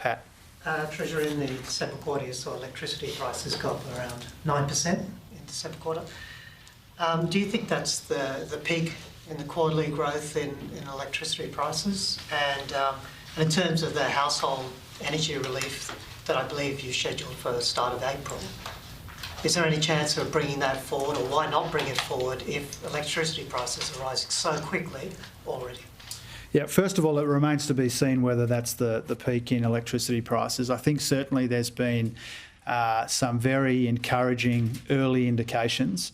Pat. Treasurer, in the December quarter, you saw electricity prices go up around 9% in December quarter. Do you think that's the peak in the quarterly growth in electricity prices? And in terms of the household energy relief that I believe you scheduled for the start of April, is there any chance of bringing that forward, or why not bring it forward if electricity prices are rising so quickly already? Yeah, first of all, it remains to be seen whether that's the peak in electricity prices. I think certainly there's been some very encouraging early indications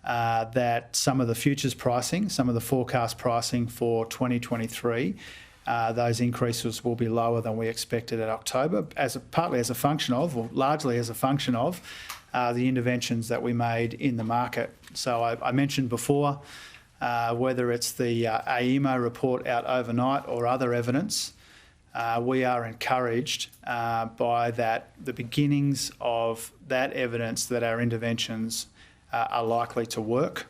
that some of the futures pricing, some of the forecast pricing for 2023, those increases will be lower than we expected in October, partly as a function of, or largely as a function of, the interventions that we made in the market. So I mentioned before, whether it's the AEMO report out overnight or other evidence, we are encouraged by the beginnings of that evidence that our interventions are likely to work.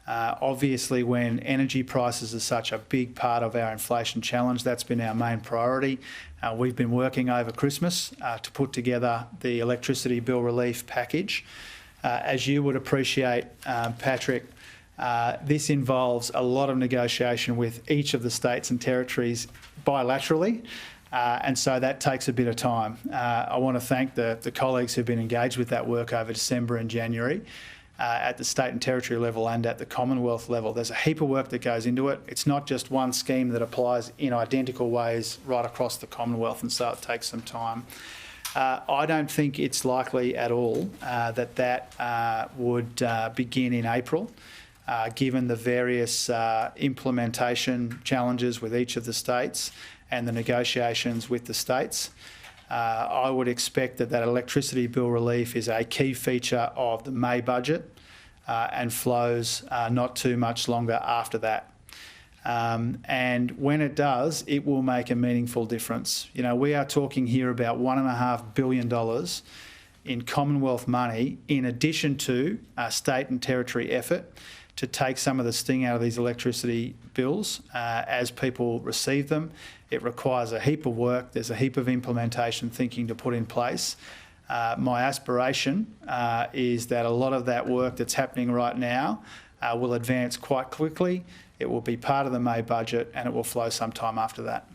Obviously, when energy prices are such a big part of our inflation challenge, that's been our main priority. We've been working over Christmas to put together the electricity bill relief package. As you would appreciate, Patrick, this involves a lot of negotiation with each of the states and territories bilaterally, and so that takes a bit of time. I want to thank the colleagues who've been engaged with that work over December and January. At the state and territory level and at the Commonwealth level. There's a heap of work that goes into it. It's not just one scheme that applies in identical ways right across the Commonwealth, and so it takes some time. I don't think it's likely at all that would begin in April, given the various implementation challenges with each of the states and the negotiations with the states. I would expect that electricity bill relief is a key feature of the May budget and flows not too much longer after that. And when it does, it will make a meaningful difference. You know, we are talking here about $1.5 billion in Commonwealth money, in addition to state and territory effort to take some of the sting out of these electricity bills as people receive them. It requires a heap of work. There's a heap of implementation thinking to put in place. My aspiration is that a lot of that work that's happening right now will advance quite quickly. It will be part of the May budget and it will flow sometime after that.